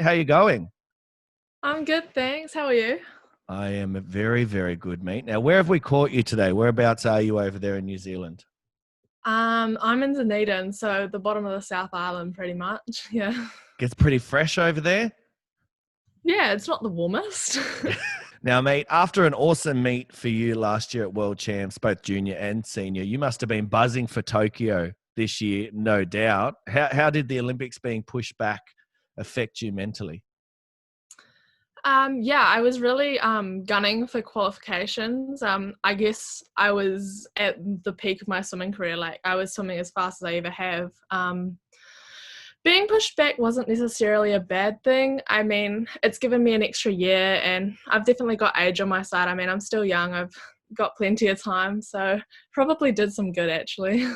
How you going? I'm good, thanks. How are you? I am very, very good, mate. Now, where have we caught you today? Whereabouts are you over there in New Zealand? I'm in Dunedin, so the bottom of the South Island, pretty much. Yeah. Gets pretty fresh over there. Yeah, it's not the warmest. Now, mate, after an awesome meet for you last year at World Champs, both junior and senior, you must have been buzzing for Tokyo this year, no doubt. How did the Olympics being pushed back affect you mentally? Yeah, I was really gunning for qualifications. I guess I was at the peak of my swimming career. Like I was swimming as fast as I ever have. Being pushed back wasn't necessarily a bad thing. I mean, it's given me an extra year, and I've definitely got age on my side. I mean, I'm still young. I've got plenty of time, so probably did some good actually.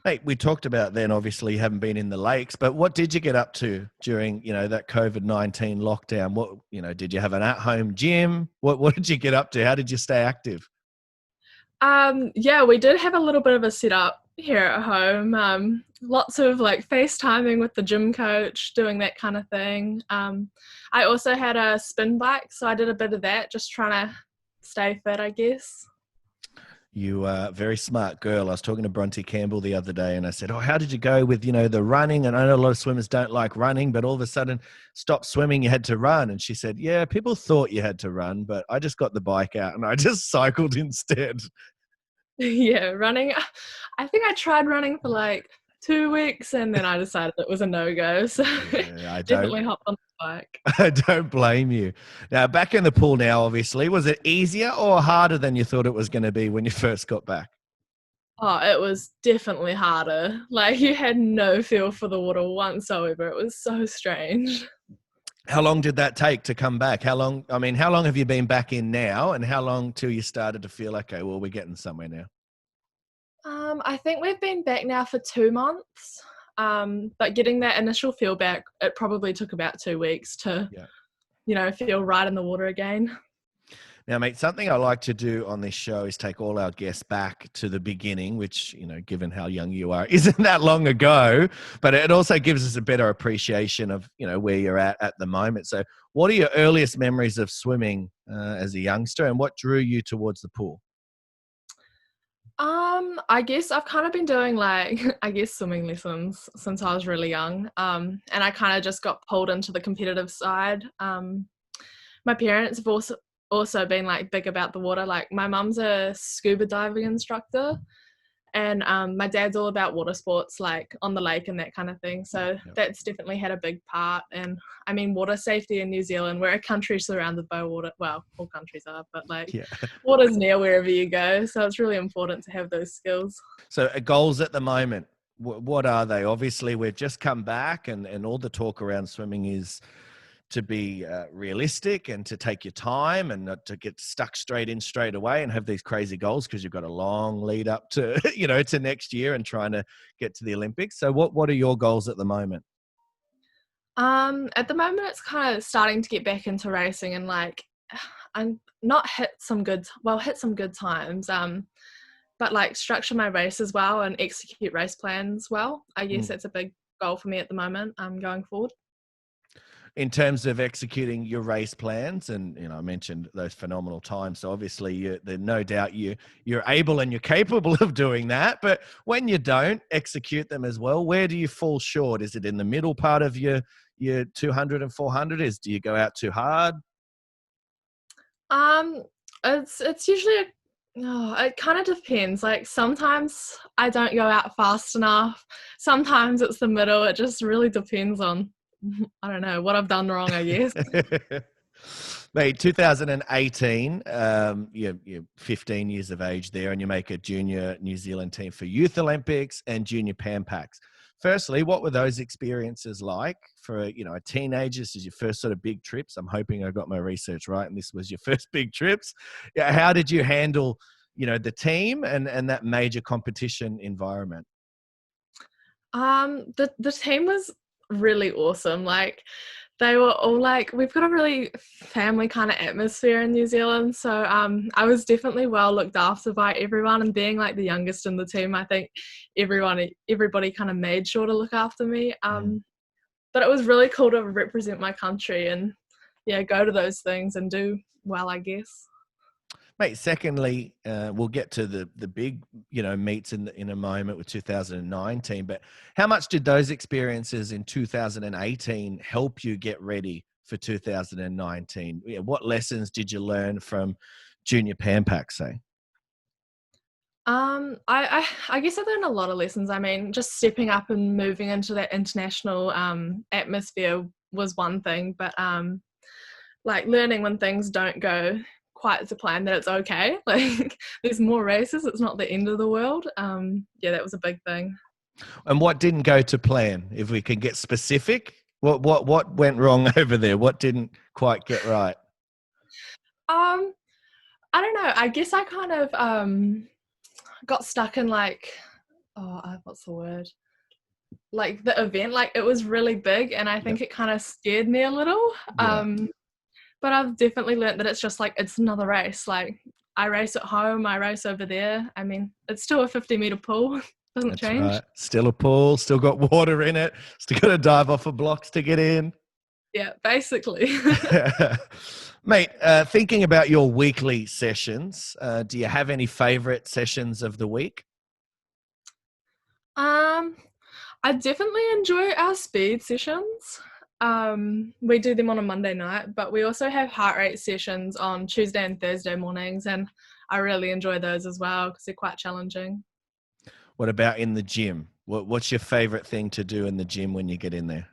Mate, we talked about then, obviously, you haven't been in the lakes, but what did you get up to during, that COVID-19 lockdown? Did you have an at-home gym? What did you get up to? How did you stay active? Yeah, we did have a little bit of a setup here at home. Lots of like FaceTiming with the gym coach, doing that kind of thing. I also had a spin bike, so I did a bit of that, just trying to stay fit, I guess. You are a very smart girl. I was talking to Bronte Campbell the other day and I said, "Oh, how did you go with, the running?" And I know a lot of swimmers don't like running, but all of a sudden stop swimming, you had to run. And she said, "Yeah, people thought you had to run, but I just got the bike out and I just cycled instead." Yeah, running. I think I tried running for like 2 weeks and then I decided it was a no-go. So Yeah, I don't definitely hopped on the bike. I don't blame you. Now, back in the pool now, obviously, was it easier or harder than you thought it was going to be when you first got back? Oh, it was definitely harder. Like you had no feel for the water whatsoever. It was so strange. How long did that take to come back? How long have you been back in now? And how long till you started to feel, okay, well, we're getting somewhere now? I think we've been back now for 2 months. But getting that initial feel back, it probably took about 2 weeks to, Yeah. feel right in the water again. Now, mate, something I like to do on this show is take all our guests back to the beginning, which, given how young you are, isn't that long ago, but it also gives us a better appreciation of, where you're at the moment. So what are your earliest memories of swimming as a youngster and what drew you towards the pool? I guess I've kind of been doing like, I guess swimming lessons since I was really young. And I kind of just got pulled into the competitive side. My parents have also been like big about the water. Like my mum's a scuba diving instructor, and my dad's all about water sports, like on the lake and that kind of thing. So Yeah. that's definitely had a big part. And I mean, water safety in New Zealand, we're a country surrounded by water. Well, all countries are, but like Yeah. water's near wherever you go. So it's really important to have those skills. So goals at the moment, what are they? Obviously, we've just come back and all the talk around swimming is to be realistic and to take your time and not to get stuck straight in straight away and have these crazy goals because you've got a long lead up to to next year and trying to get to the Olympics. So what are your goals at the moment? At the moment, it's kind of starting to get back into racing and like I'm not hit some good times. But like structure my race as well and execute race plans well. I guess Mm. that's a big goal for me at the moment. Going forward. In terms of executing your race plans, and I mentioned those phenomenal times, so obviously there's no doubt you're able and you're capable of doing that, but when you don't execute them as well, where do you fall short? Is it in the middle part of your 200 and 400? Do you go out too hard? Um, it's usually it kind of depends. Like sometimes I don't go out fast enough. Sometimes it's the middle. It just really depends on I don't know what I've done wrong, I guess. Mate, 2018, you're 15 years of age there, and you make a junior New Zealand team for Youth Olympics and Junior Pan Pacs. Firstly, what were those experiences like for a teenager? This is your first sort of big trips. I'm hoping I got my research right, and this was your first big trips. Yeah, how did you handle, the team and that major competition environment? The team was really awesome. Like they were all like we've got a really family kind of atmosphere in New Zealand. So I was definitely well looked after by everyone and being like the youngest in the team, I think everybody kind of made sure to look after me. but it was really cool to represent my country and yeah, go to those things and do well, I guess. Mate, secondly, we'll get to the big, meets in a moment with 2019, but how much did those experiences in 2018 help you get ready for 2019? Yeah, what lessons did you learn from Junior Pan Pac, say? I guess I learned a lot of lessons. I mean, just stepping up and moving into that international atmosphere was one thing, but like learning when things don't go quite to plan that it's okay. Like there's more races. It's not the end of the world. Yeah, that was a big thing. And what didn't go to plan? If we can get specific, what went wrong over there? What didn't quite get right? Um, I don't know. I guess I kind of got stuck in like, what's the word? Like the event, like it was really big, and I Yeah, think it kind of scared me a little. yeah, But I've definitely learned that it's just like it's another race. Like I race at home, I race over there. I mean, it's still a 50-meter pool. Doesn't that's change. right. Still a pool, still got water in it, still got to dive off of blocks to get in. Yeah, basically. Mate, thinking about your weekly sessions, do you have any favorite sessions of the week? um, I definitely enjoy our speed sessions. We do them on a Monday night, but we also have heart rate sessions on Tuesday and Thursday mornings, and I really enjoy those as well because they're quite challenging. What about in the gym? What's your favorite thing to do in the gym when you get in there?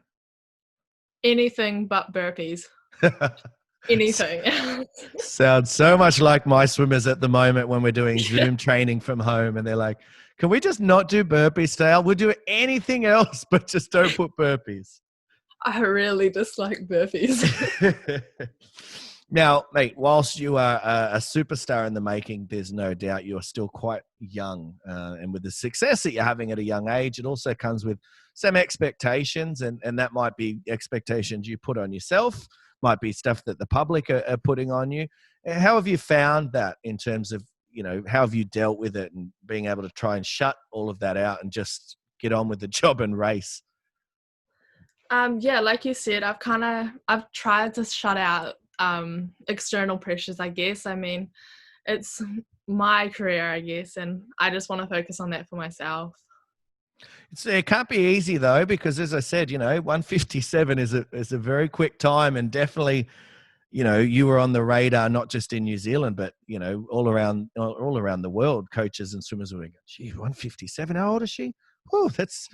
Anything but burpees. S- Anything. Sounds so much like my swimmers at the moment when we're doing Zoom training from home, and they're like, "Can we just not do burpees, Dale? We'll do anything else, but just don't put burpees." I really dislike burpees. Now, mate, whilst you are a superstar in the making, there's no doubt you're still quite young. And with the success that you're having at a young age, it also comes with some expectations, and that might be expectations you put on yourself, might be stuff that the public are putting on you. How have you found that in terms of, how have you dealt with it and being able to try and shut all of that out and just get on with the job and race? Yeah, like you said, I've tried to shut out external pressures, I guess. I mean, it's my career, I guess, and I just want to focus on that for myself. It can't be easy though, because as I said, 157 is a very quick time, and definitely, you were on the radar not just in New Zealand, but all around the world. Coaches and swimmers were going, "Gee, 157. How old is she? Oh, that's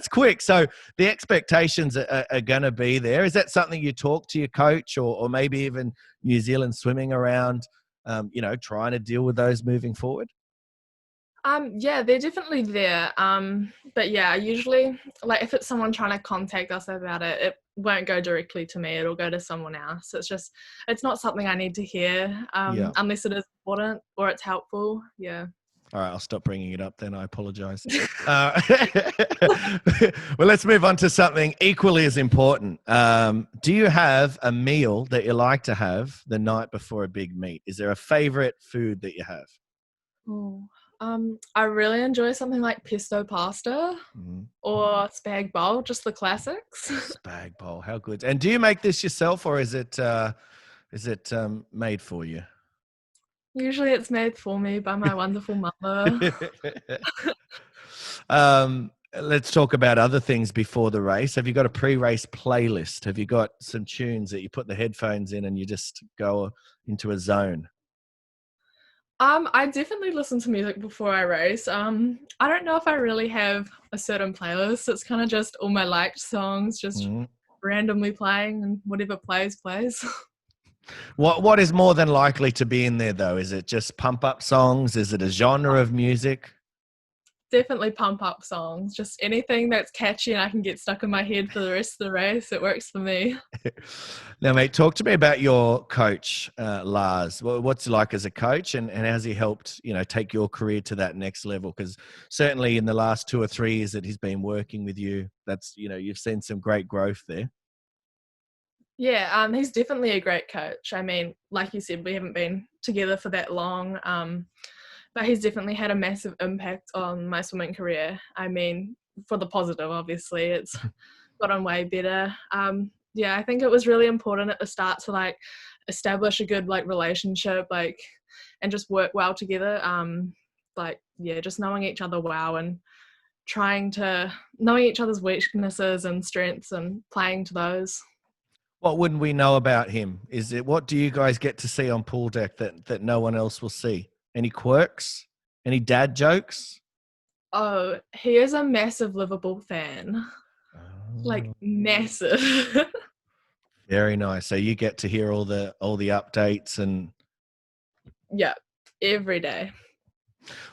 quick." So the expectations are going to be there. Is that something you talk to your coach, or maybe even New Zealand swimming around? Trying to deal with those moving forward. Yeah, they're definitely there. But yeah, usually, like if it's someone trying to contact us about it, it won't go directly to me. It'll go to someone else. It's not something I need to hear, Yeah. unless it is important or it's helpful. Yeah. All right, I'll stop bringing it up then. I apologize. Well, let's move on to something equally as important. Do you have a meal that you like to have the night before a big meet? Is there a favorite food that you have? Oh, I really enjoy something like pesto pasta Mhm. or spag bowl, just the classics. Spag bowl, how good. And do you make this yourself, or is it made for you? Usually it's made for me by my wonderful mother. Let's talk about other things before the race. Have you got a pre-race playlist? Have you got some tunes that you put the headphones in and you just go into a zone? I definitely listen to music before I race. I don't know if I really have a certain playlist. It's kind of just all my liked songs, just Mhm. randomly playing, and whatever plays, plays. What is more than likely to be in there though? Is it just pump up songs? Is it a genre of music? Definitely pump up songs. Just anything that's catchy and I can get stuck in my head for the rest of the race. It works for me. Now, mate, talk to me about your coach, Lars. What's he like as a coach, and how's he helped, take your career to that next level? Because certainly in the last 2 or 3 years that he's been working with you, that's, you've seen some great growth there. Yeah, he's definitely a great coach. I mean, like you said, we haven't been together for that long, but he's definitely had a massive impact on my swimming career. I mean, for the positive, obviously. gotten way better. Yeah, I think it was really important at the start to like establish a good like relationship, like, and just work well together. Like, yeah, just knowing each other well and knowing each other's weaknesses and strengths and playing to those. What wouldn't we know about him? What do you guys get to see on pool deck that no one else will see? Any quirks? Any dad jokes? Oh, he is a massive Liverpool fan. Like, Oh, massive. very nice. So you get to hear all the updates. And Yeah, every day.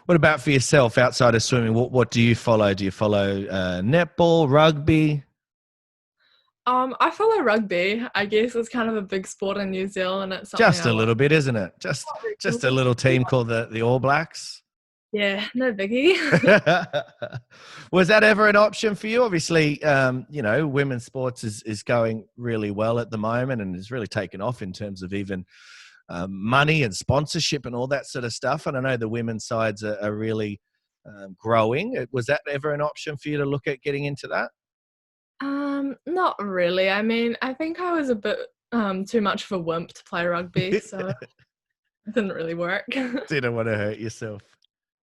what about for yourself outside of swimming? What do you follow? Do you follow netball, rugby? I follow rugby. I guess it's kind of a big sport in New Zealand. It's something Just I a watch. little bit, isn't it? Just a little team called the All Blacks. Yeah, no biggie. Was that ever an option for you? Obviously, women's sports is going really well at the moment and is really taken off in terms of even money and sponsorship and all that sort of stuff. And I know the women's sides are really growing. Was that ever an option for you to look at getting into that? Not really. I mean, I think I was a bit too much of a wimp to play rugby, so it didn't really work. Didn't want to hurt yourself.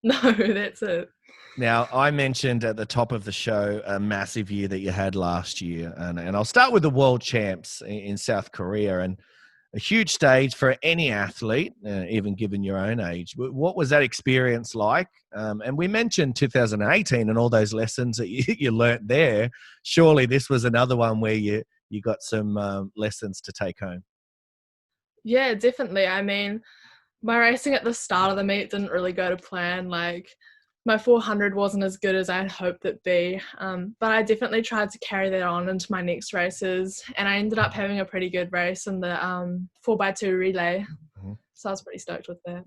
No, that's it. Now, I mentioned at the top of the show a massive year that you had last year, and I'll start with the world champs in South Korea, and a huge stage for any athlete, even given your own age. What was that experience like? And we mentioned 2018 and all those lessons that you learnt there. Surely this was another one where you got some lessons to take home. Yeah, definitely. I mean, my racing at the start of the meet didn't really go to plan. Like, my 400 wasn't as good as I'd hoped it'd be, but I definitely tried to carry that on into my next races, and I ended up having a pretty good race in the 4x2 relay, so I was pretty stoked with that.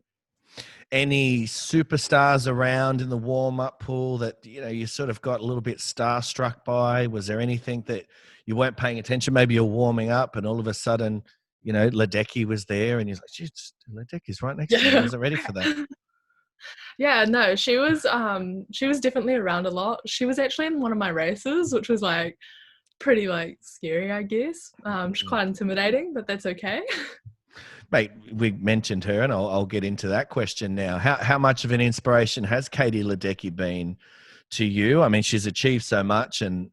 Any superstars around in the warm-up pool that you sort of got a little bit starstruck by? Was there anything that you weren't paying attention? Maybe you're warming up and all of a sudden, Ledecky was there and you're like, "Geez, Ledecky's right next to me. I wasn't ready for that." Yeah, no, she was definitely around a lot. She was actually in one of my races, which was like pretty like scary, I guess. She's quite intimidating, but that's okay. Mate, we mentioned her, and I'll get into that question now. How much of an inspiration has Katie Ledecky been to you? I mean, she's achieved so much, and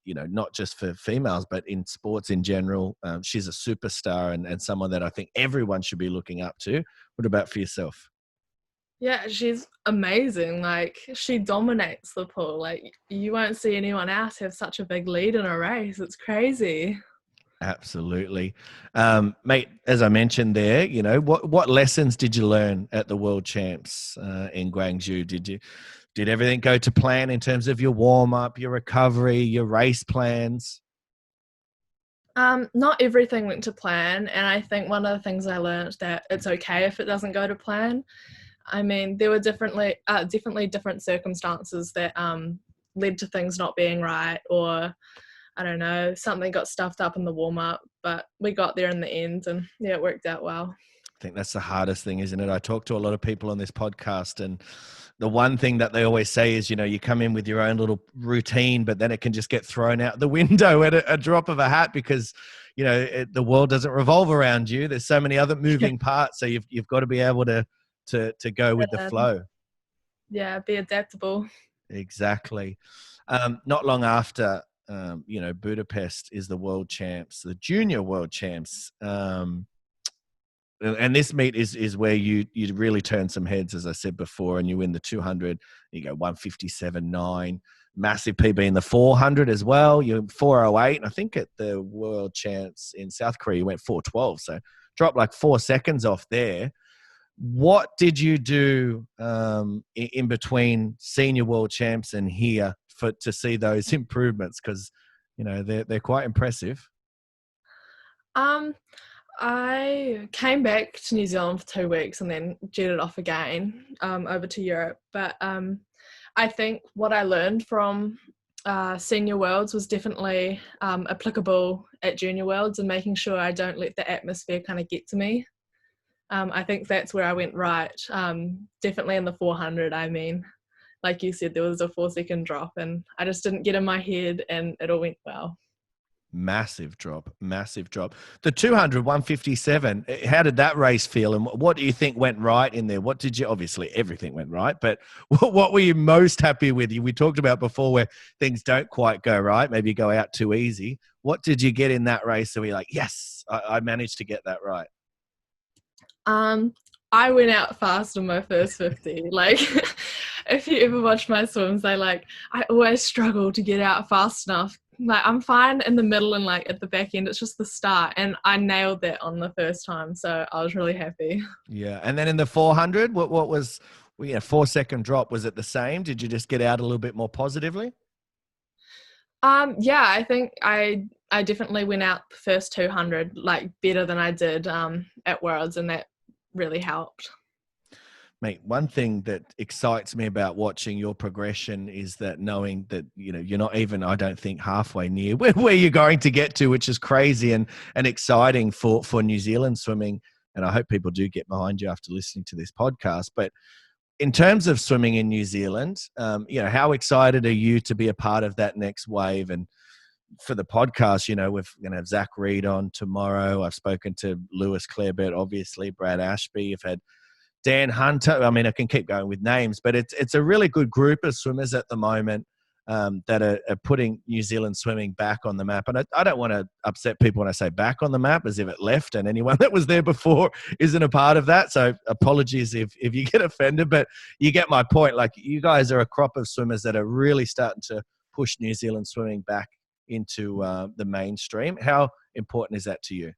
not just for females, but in sports in general. She's a superstar and someone that I think everyone should be looking up to. What about for yourself? Yeah, she's amazing. Like, she dominates the pool. Like, you won't see anyone else have such a big lead in a race. It's crazy. Absolutely. Mate, as I mentioned there, what lessons did you learn at the World Champs in Gwangju? Did everything go to plan in terms of your warm-up, your recovery, your race plans? Not everything went to plan, and I think one of the things I learned that it's okay if it doesn't go to plan. I mean, there were definitely different circumstances that led to things not being right, or I don't know, something got stuffed up in the warm-up, but we got there in the end, and yeah, it worked out well. I think that's the hardest thing, isn't it? I talk to a lot of people on this podcast, and the one thing that they always say is, you come in with your own little routine, but then it can just get thrown out the window at a drop of a hat because, the world doesn't revolve around you. There's so many other moving parts, so you've got to be able to go with the flow. Yeah, be adaptable. Exactly. Not long after, Budapest is the world champs, the junior world champs. And this meet is where you really turn some heads, as I said before, and you win the 200. You go 157.9, massive PB in the 400 as well. You're 408, and I think at the world champs in South Korea you went 412, so dropped like 4 seconds off there. What did you do in between senior world champs and here to see those improvements? Because they're quite impressive. I came back to New Zealand for 2 weeks and then jetted off again over to Europe. But I think what I learned from Senior Worlds was definitely applicable at Junior Worlds, and making sure I don't let the atmosphere kind of get to me. I think that's where I went right. Definitely in the 400, I mean. like you said, there was a 4-second drop and I just didn't get in my head and it all went well. Massive drop, massive drop. The 200, 157, how did that race feel? And what do you think went right in there? What did you, obviously everything went right, but what were you most happy with? We talked about before where things don't quite go right. Maybe you go out too easy. What did you get in that race? So we're like, yes, I managed to get that right. I went out fast on my first 50. Like, if you ever watch my swims, I always struggle to get out fast enough. Like, I'm fine in the middle and like at the back end. It's just the start, and I nailed that on the first time, so I was really happy. Yeah. And then in the 400, what was, 4-second drop? Was it the same? Did you just get out a little bit more positively? Yeah, I think I definitely went out the first 200 like better than I did at Worlds, and that really helped. Mate, one thing that excites me about watching your progression is that knowing that, you're not even, I don't think, halfway near where you're going to get to, which is crazy and exciting for New Zealand swimming. And I hope people do get behind you after listening to this podcast. But in terms of swimming in New Zealand, how excited are you to be a part of that next wave? And for the podcast, we're going to have Zach Reed on tomorrow. I've spoken to Lewis Clarebert, obviously, Brad Ashby. I've had Dan Hunter. I mean, I can keep going with names, but it's a really good group of swimmers at the moment that are putting New Zealand swimming back on the map. And I don't want to upset people when I say back on the map as if it left and anyone that was there before isn't a part of that. So apologies if you get offended, but you get my point. Like, you guys are a crop of swimmers that are really starting to push New Zealand swimming back into the mainstream. How important is that to you?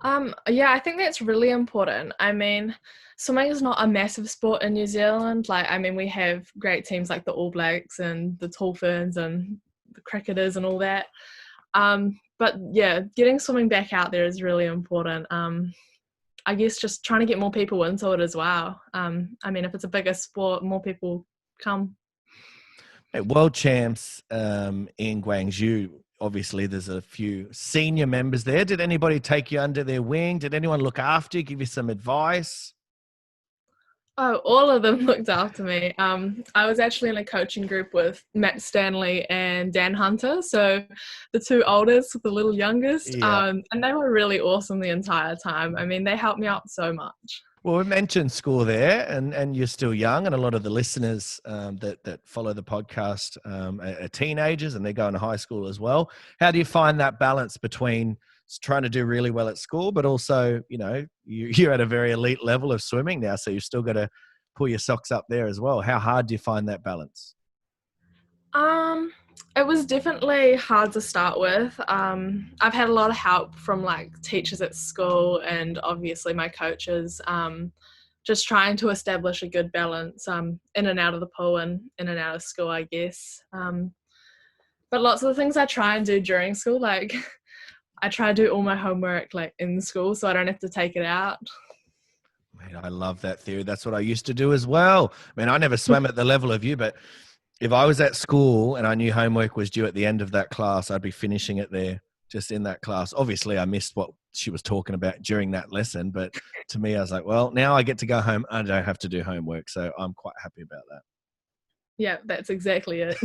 Yeah, I think that's really important. I mean, swimming is not a massive sport in New Zealand. Like, I mean, we have great teams like the All Blacks and the Tall Ferns and the cricketers and all that. But yeah, getting swimming back out there is really important. I guess just trying to get more people into it as well. I mean, if it's a bigger sport, more people come. Hey, world champs in Guangzhou. Obviously, there's a few senior members there. Did anybody take you under their wing? Did anyone look after you, give you some advice? Oh, all of them looked after me. I was actually in a coaching group with Matt Stanley and Dan Hunter, so the two oldest, the little youngest, Yeah. and they were really awesome the entire time. I mean, they helped me out so much. Well, we mentioned school there, and you're still young, and a lot of the listeners that follow the podcast are teenagers, and they're going to high school as well. How do you find that balance between trying to do really well at school, but also, you're at a very elite level of swimming now, so you've still got to pull your socks up there as well. How hard do you find that balance? It was definitely hard to start with. I've had a lot of help from like teachers at school and obviously my coaches, just trying to establish a good balance in and out of the pool and in and out of school, I guess. But lots of the things I try and do during school, like I try to do all my homework like in school so I don't have to take it out. Man, I love that theory. That's what I used to do as well. I mean, I never swam at the level of you, but if I was at school and I knew homework was due at the end of that class, I'd be finishing it there, just in that class. Obviously, I missed what she was talking about during that lesson, but to me, I was like, well, now I get to go home. I don't have to do homework, so I'm quite happy about that. Yeah, that's exactly it.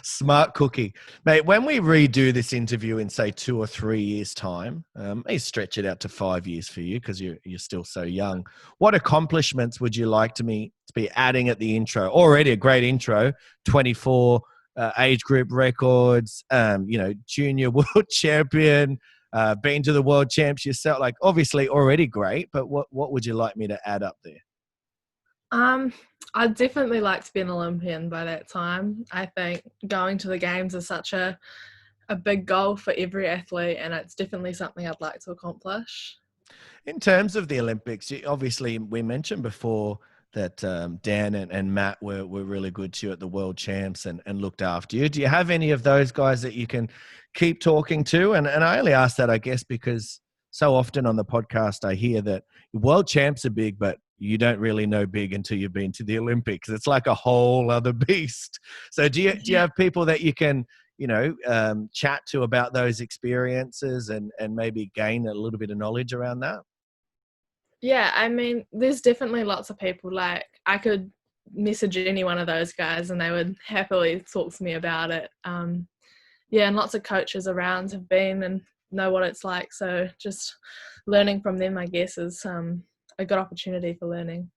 Smart cookie. Mate, when we redo this interview in, say, 2 or 3 years' time, may stretch it out to 5 years for you because you're still so young. What accomplishments would you like to be adding at the intro? Already a great intro, 24 age group records, junior world champion, been to the world champs yourself. Like, obviously already great, but what would you like me to add up there? I'd definitely like to be an Olympian by that time. I think going to the games is such a big goal for every athlete, and it's definitely something I'd like to accomplish. In terms of the Olympics, obviously we mentioned before that Dan and Matt were really good to you at the World Champs and looked after you. Do you have any of those guys that you can keep talking to? And I only ask that, I guess, because so often on the podcast I hear that World Champs are big, but you don't really know big until you've been to the Olympics. It's like a whole other beast. So do you have people that you can chat to about those experiences and maybe gain a little bit of knowledge around that? Yeah, I mean, there's definitely lots of people. Like, I could message any one of those guys and they would happily talk to me about it. Yeah, and lots of coaches around have been and know what it's like. So just learning from them, I guess, is a good opportunity for learning.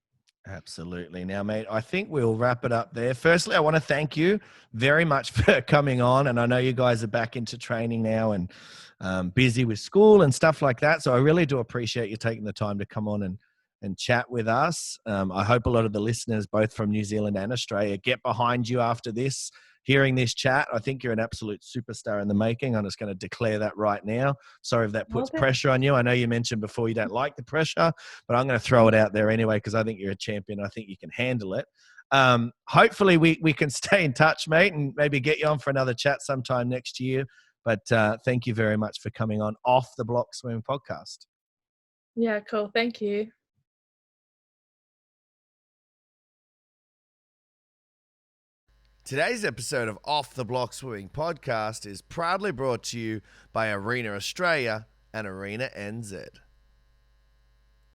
Absolutely. Now, mate, I think we'll wrap it up there. Firstly, I want to thank you very much for coming on. And I know you guys are back into training now and busy with school and stuff like that. So I really do appreciate you taking the time to come on and chat with us. I hope a lot of the listeners, both from New Zealand and Australia, get behind you after this, hearing this chat. I think you're an absolute superstar in the making. I'm just going to declare that right now. Sorry if that puts pressure on you. I know you mentioned before you don't like the pressure, but I'm going to throw it out there anyway because I think you're a champion. I think you can handle it. Hopefully we can stay in touch, mate, and maybe get you on for another chat sometime next year. But thank you very much for coming on Off the Block Swim podcast. Yeah, cool. Thank you. Today's episode of Off the Block Swimming Podcast is proudly brought to you by Arena Australia and Arena NZ.